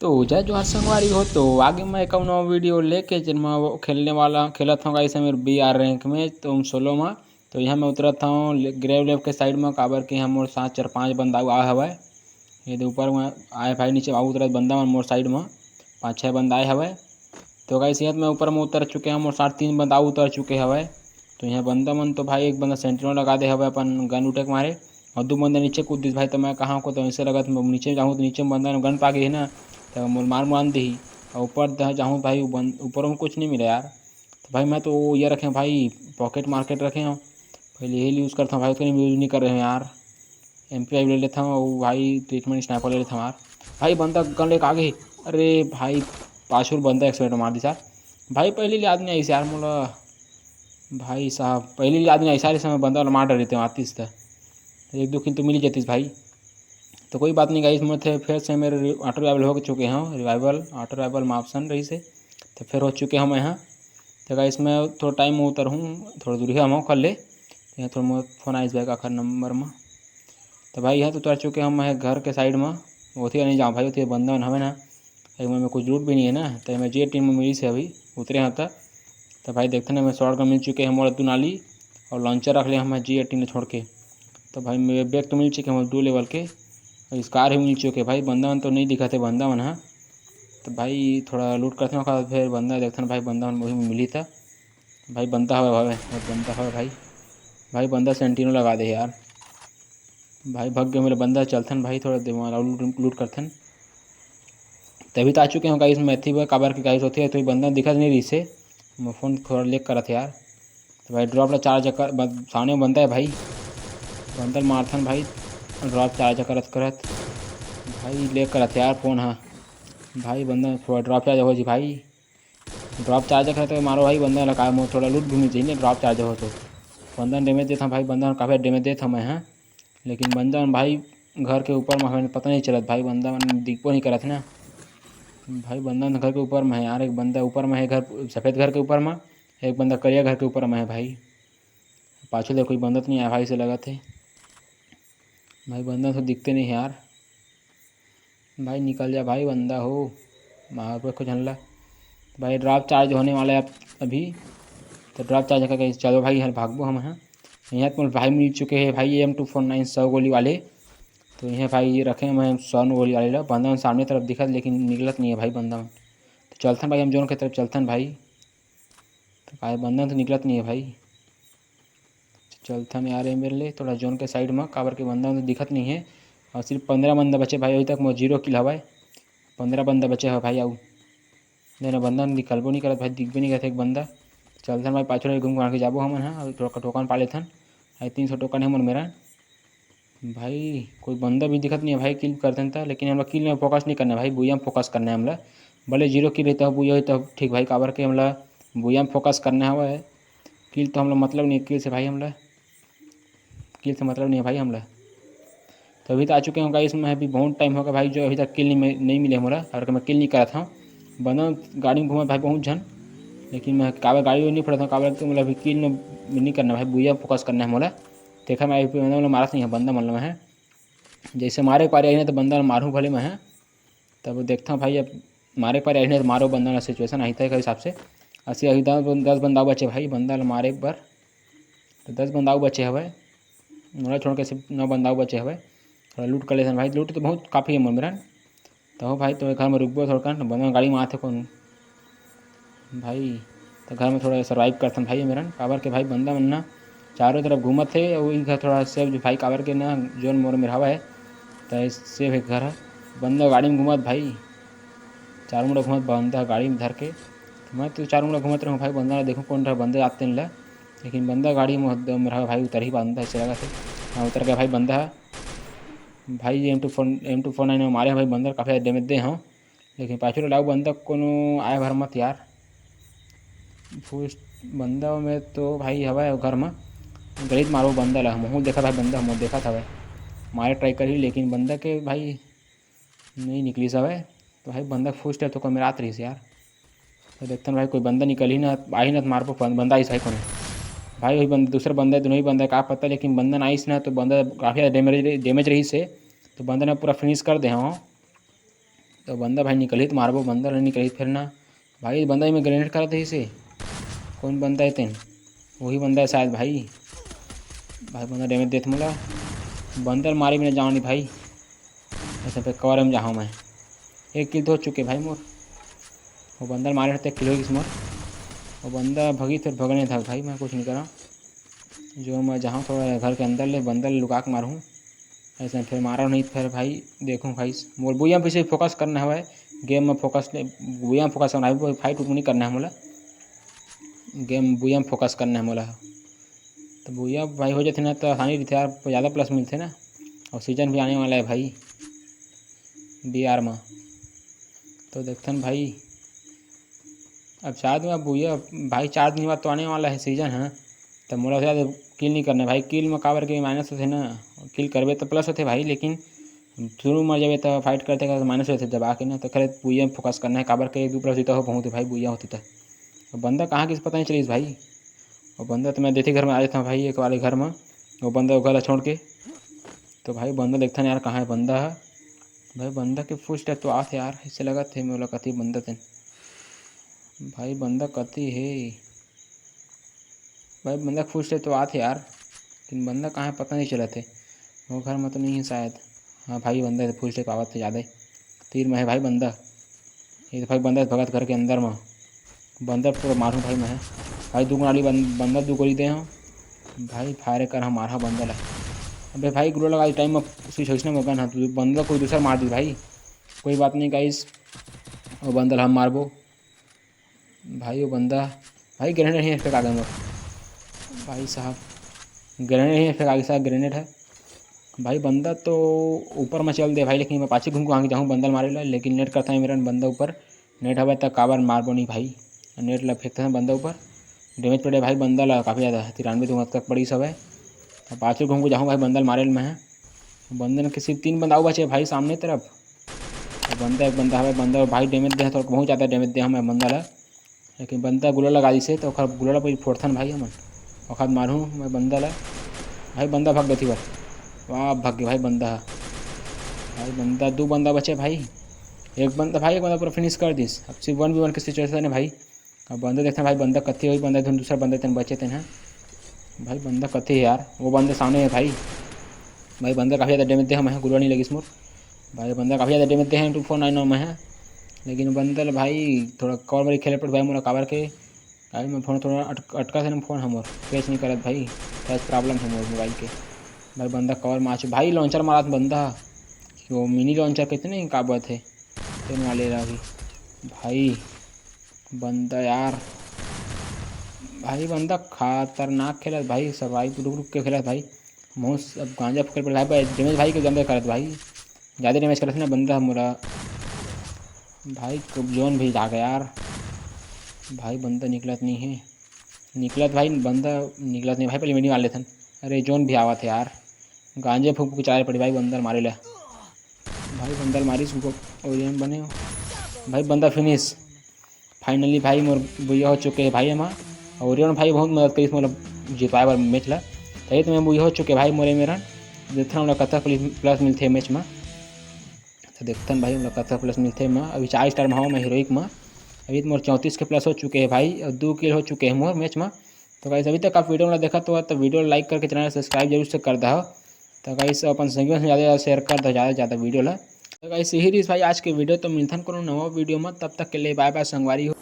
तो जय जोहार संगवारी हो। तो आगे मैं एक नवा वीडियो लेके जिनमें वो खेलने वाला खेला था गाइस मेरे BR रैंक में तो सोलो में। तो यहाँ मैं उतरा था ग्रेव लेव के साइड में काबर के यहाँ मोर 7 4 5 बंदा आए हवे। ये ऊपर में आए भाई नीचे आऊ उतरत बंदा मन मोर साइड में 5 6 बंदा आए हवे। तो गाइस यहाँ मैं ऊपर में उतर चुके हैं मोर 3 बंदा उतर चुके हवे। तो यहाँ बंदा मन तो भाई एक बंदा सेंट्रिनो लगा दे हवे अपन गन उठे के मारे और 2 बंदा नीचे कूद दिस भाई। तो मैं कहाँ को तो ऐसे लगा नीचे जाऊँ तो नीचे बंदा गन पा गई है ना तो मार मान दी और ऊपर जाऊँ भाई ऊपर में कुछ नहीं मिला यार। तो भाई मैं तो ये रखे भाई पॉकेट मार्केट रखे हूँ पहले यही यूज़ करता हूँ भाई उसका यूज़ नहीं कर रहे हैं यार। MP5 ले लेता हूँ और भाई ट्रीटमेंट स्नाइपर ले लेता हूँ यार। भाई बंदा गन लेके आगे अरे भाई पाँच बंदा 1 मिनट मार दी यार। भाई पहले ले आदमी आई यार मोला भाई साहब पहले ले आदमी आई सारे समय बंदा मार डरे थे आतीस था 1 2 किल तो मिल ही जातीस भाई। तो कोई बात नहीं गाइस मैं थे फिर से मेरे ऑटो रिवाइवल हो चुके हैं रिवाइवल ऑटो रिवाइवल में ऑप्शन रही से तो फिर हो चुके हम यहाँ। तो गाइस मैं थोड़ा टाइम में उतर हूँ थोड़ा दूरी हम कर ले तो यहाँ थोड़ा फोन आइस बैग आखिर नंबर में। तो भाई यहाँ तो उतर चुके हम है घर के साइड में उथे नहीं जाऊँ भाई उथे बंदा हमें ना एक में कुछ लूट भी नहीं है ना। तो मैं G18 में मिली से अभी उतरे यहाँ तक। तो भाई देखते ना मैं शॉर्ट गन मिल चुके हैं मोड़ नाली और लॉन्चर रख लिया हमें G18 छोड़ के। तो भाई मेरे बैग तो मिल चुके हैं 2 लेवल के इस कार ही मिल चुके भाई बंदा मन तो नहीं दिखा थे बंदा मन हाँ। तो भाई थोड़ा लूट करते हैं फिर बंदा देखते हैं भाई बंदा मन वही मिली था भाई बंदा हवा भाई बंदा हवा भाई भाई बंदा सेंटिनो लगा दे यार भाई भग गए मेरे बंदा चलथन भाई थोड़ा दिमाग लूट करथन। तभी तो आ चुके हैं गाइस मैं थी काबर की गाइस होती है तो बंदा दिखा नहीं रही से मैं फ़ोन थोड़ा लेक करा था यार। तो भाई ड्रॉप ला 4 चक्कर सामने बनता है भाई बंदर मारथन भाई ड्रॉप 4 चक्कर करत भाई ले करत यार फ़ोन हाँ भाई बंदा थोड़ा ड्रॉप चार्ज हो जी भाई ड्रॉप चार्ज करे तो मारो भाई बंदा लगा मोर थोड़ा लूट भी मिल चाहिए ड्रॉप चार्ज हो तो बंदा डैमेज देता भाई बंदा काफ़ी डैमेज देता मैं हाँ। लेकिन बंदा भाई घर के ऊपर में हमें पता नहीं चलत भाई बंदा दिखो नहीं करत ना भाई बंदा घर के ऊपर में है यार एक बंदा ऊपर में है घर सफ़ेद घर के ऊपर में एक बंदा करिया घर के ऊपर में है भाई पाछू देखो कोई बंदा तो नहीं आया भाई से लगा थे भाई बंदा तो दिखते नहीं यार भाई निकल जा भाई बंदा हो मार पर कुछ हल्ला भाई ड्रॉप चार्ज होने वाला है अभी। तो ड्रॉप चार्ज करके चलो भाई यार भागो हम हैं यहाँ तो भाई मिल चुके हैं भाई M249 100 गोली वाले। तो यहाँ भाई ये रखे मैं 100 गोली वाले बंदा सामने तरफ दिखा लेकिन निकलत नहीं है भाई बंदा तो चलथन भाई हम जोन की तरफ चलथन भाई। तो भाई बंदा तो निकलत नहीं है भाई चलथन यार ये मेरे लिए थोड़ा जोन के साइड में काबर के बंदा तो दिखत नहीं है और सिर्फ 15 बंदा बचे भाई अभी तक मैं 0 किल हवा 15 बंदा बचे है भाई आऊ नहीं बंदा निकलबो नहीं करत भाई दिख भी नहीं करते एक बंदा। चलथन भाई पाछू घूम घाम के जाबो हमन हाँ थोड़ा टोकन पा लेथन 300 टोकन है मन मेरा भाई कोई बंदा भी दिखत नहीं है भाई किल करते था लेकिन हम लोग किल में फोकस नहीं करना है भाई बुया में फोकस करना है हमला भले 0 किल रहता है बुया तो ठीक भाई काबर के हमला बुया में फोकस करना है किल तो हम लोग मतलब नहीं किल से भाई हमला किल से मतलब नहीं है भाई हमला। तो अभी तो आ चुके हैं गाइस में अभी बहुत टाइम होगा भाई जो अभी तक किल नहीं मिले हमारा और मैं किल नहीं करा था बंदा गाड़ी में घूमा भाई बहुत झन लेकिन मैं काबर गाड़ी नहीं पड़ा था काबर तो मतलब अभी किल में नहीं करना भाई बुया फोकस करना है मोला। देखा मैं मतलब मारा नहीं है बंदा मतलब है जैसे मारे पारे आई ना तो बंदा मारूँ भले मैं है तब देखता हूँ भाई अब मारे पारे आई ना तो मारो बंदा सिचुएशन आई था हिसाब से अस्सी अभी 10 बंदा बचे भाई बंदा मारे एक बार तो 10 बंदा बचे हवे मोला छोड़ के सिर्फ 9 बंदा बचे हवे थोड़ा लूट कर लेते भाई लूट तो बहुत काफ़ी है मेरा। तो भाई तो घर में रुकबो थोड़ा बंदा गाड़ी में आते कौन भाई तो घर में थोड़ा सर्वाइव करते भाई मेरा काबर के भाई बंदा मन ना चारों तरफ घूमत थे वही घर थोड़ा सेफ भाई काबर के ना जोन मोर में हवा है तो सेफ है घर बंदा गाड़ी में घूमत भाई चारों मुड़ा घूमत बंदा गाड़ी में धर के तो मैं तो चारों मुड़ा घूमत रहूँ भाई बंदा देखो कौन रहा बंदे आते नहीं ला लेकिन बंदा गाड़ी में मेरा भाई उतर ही बंदा ऐसे लगा थे हाँ उतर गया भाई बंदा भाई M249 में मारे भाई बंदा काफ़ी डैमेज दे हाँ लेकिन पाछू लाऊ बंदा कोनो आए भर मत यार फुल बंदा में तो भाई हवा घर में गरीब मारो बंदा ला हम देखा भाई बंदा हम देखा था भाई मारे ट्राई करी लेकिन बंदा के भाई नहीं निकली सब है। तो भाई बंदा फुल स्टेप तो मेरा आत रही से यार तो देखते भाई कोई बंदा निकल ही ना आई ना मार पो बंदा आई सही कौन भाई वही बंदा दूसरा बंदा दोनों ही बंदा का पता लेकिन बंदा ना आईस ना तो बंदा काफ़ी डैमेज रही से तो बंदा ने पूरा फिनिश कर दे हाँ तो बंदा भाई निकली तो मारबो, बंदा नहीं निकली फिर ना भाई। बंदा में ग्रेनेड करा था इसे, कौन बंदा है तेन? वही बंदा है शायद भाई। भाई बंदा डैमेज देता मोला, बंदर मारे भी ना जाऊँ नहीं भाई। ऐसे पे कवर में जाऊँ मैं। एक किल तो हो चुके भाई मोर। वो बंदर मारे रहते किल होगी मोर। वो बंदा भगी फिर भगने था भाई, मैं कुछ नहीं करा। जो मैं जहाँ थोड़ा घर के अंदर ले बंदर लुका के मारूँ, ऐसे फिर मारा नहीं फिर भाई। देखूँ भाई मोर बुया पीछे फोकस करना है भाई, गेम में फोकस बुया में फोकस करना है, फाइट नहीं करना है मोला, गेम बुया में फोकस करना है मोला। तो बुया भाई हो जाते ना तो आसानी रहती यार, ज़्यादा प्लस मिलते ना। और सीजन भी आने वाला है भाई BR में, तो देखते हैं भाई। अब शायद में बुया भाई 4 दिन बाद तो आने वाला है सीजन है। तो मोला ज़्यादा किल नहीं करना भाई, किल में काबर के माइनस होते ना, किल करवे तो प्लस होते भाई, लेकिन शुरू मर जावे तो फाइट करते कर माइनस होते दबा के ना। तो खैर बुया में फोकस करना है, काबर के 2 प्लस होता हो बहुत भाई बुया होती तो बंदा कहाँ किस पता नहीं चली भाई। और बंदा तो मैं देखे घर में आ जाता हूँ भाई, एक वाले घर में वो बंदा घर छोड़ के। तो भाई बंदा देखता नहीं यार कहाँ है बंदा है भाई। बंदा के फुल स्टेप तो आते यार, इससे लगा थे मोला कति बंदा थे भाई। बंदा कति है भाई, बंदा फुल स्टेप तो आते यार, लेकिन बंदा कहाँ है पता नहीं चला थे। वो घर में तो नहीं है शायद। हाँ भाई बंदा फुल स्टेप आवत थे ज़्यादा, तीर में है भाई बंदा। ये तो भाई बंदा भगत घर के अंदर में, बंदा पूरा मारूँ भाई मैं भाई। 2 गोली बंदा 2 गोली दे हूँ भाई, फायर कर हम मारा बंदा ला। अबे भाई ग्लो लगा टाइम में स्विच होना मौका ना, तो बंदा कोई दूसरा मार दी भाई। कोई बात नहीं गाइस, वो बंदा हम मारबो भाई। वो बंदा भाई ग्रेनेड नहीं फेंक आगे में भाई साहब, ग्रेनेड नहीं फेंक आगे साहब, ग्रेनेड है भाई। बंदा तो ऊपर में चल दे भाई, लेकिन मैं पाछे घूम को आगे जाऊँ बंदा मारे ला, लेकिन नेट करता है मेरा बंदा ऊपर। नेट हवा तक काबर मारबो नहीं भाई, नेट ला फेंकता है बंदा ऊपर। डैमेज पड़े भाई बंदा ला काफ़ी ज़्यादा, 93 तो तक पड़ी सब है। अब पाछे घूम को जाऊँ भाई, बंदा मारे में है। बंदे ने किसी 3 बंदा बचे भाई सामने तरफ। बंदा एक बंदा है बंदा भाई डैमेज दे तो बहुत ज़्यादा डैमेज दे हमें बंदा ला, लेकिन बंदा गुला लगा दी से तो गुला पर फोड़थन भाई हमन वक्त मारूँ मैं बंदा ला भाई। बंदा भाग गई थी बार, वाह भाग गया भाई बंदा भाई। बंदा 2 बंदा बचे भाई, एक बंदा पूरा फिनिश कर दिस। अब सिर्फ 1v1 की सिचुएशन है भाई। अब बंदा देखते हैं भाई बंदा कत्ती हुई, बंदा दूसरा बंदा तेन बचे थे हैं भाई। बंदा कत्ती है यार, वो बंदा सामने है भाई। भाई बंदा काफ़ी ज़्यादा डैमेज दे हम है, गुला नहीं लगी इसमें भाई। बंदा काफ़ी ज़्यादा डैमेज दे हैं 2499 में है, लेकिन बंदा भाई थोड़ा कवर मेरी खेले पड़ भाई मोला काबर के भाई। मैं फ़ोन थोड़ा अटका से फ़ोन हमर कैच नहीं करत भाई, कैच प्रॉब्लम है मोर मोबाइल के भाई। बंदा कवर माच भाई, लॉन्चर मारा बंदा, वो मिनी लॉन्चर कितने काबत है तेन वाले रही भाई। बंदा यार भाई बंदा खतरनाक खेला भाई, सर्वाइव रुक रुक के खेला भाई। बहुत अब गांजा पकड़ पड़ भाई, डैमेज भाई के गंदे करत भाई, ज़्यादा डैमेज करत ना बंदा मोरा भाई। जोन भी जा गया यार भाई, बंदा निकलत नहीं है, निकलत भाई बंदा निकलत नहीं भाई। पहले मीडियम वाले थे, अरे जोन भी आवा थे यार, गांजे फूक चारे पड़े भाई बंदर मारे ला भाई। बंदर मारी उसको ओरियन बने हो भाई। बंदा फिनिश फाइनली भाई मोर बुया हो चुके हैं भाई। हम ओरियन भाई बहुत मदद करी मतलब जितवाए बार मैच ला, तही तो मैं बुया हो चुके भाई मोरे मेरा। देखते हम लोग कतक प्लस मिलते मैच में, तो देखते हैं भाई हम लोग कतक प्लस मिलते मैं। अभी 4 स्टार में हूँ मैं हीरोइक में, अभी तो मोर 34 के प्लस हो चुके हैं भाई, और 2 किल हो चुके हैं मोर मैच में। तो गाइस अभी तक आप वीडियो में देखा तो वीडियो लाइक करके चैनल सब्सक्राइब जरूर से कर दो। तो गाइस अपन संगियों से ज़्यादा शेयर कर दो, ज़्यादा से ज़्यादा वीडियो ला। तो गाइस यही रही भाई आज के वीडियो, तो मिलथन कोनो नवा वीडियो में, तब तक के लिए बाय बाय संगवारी हो।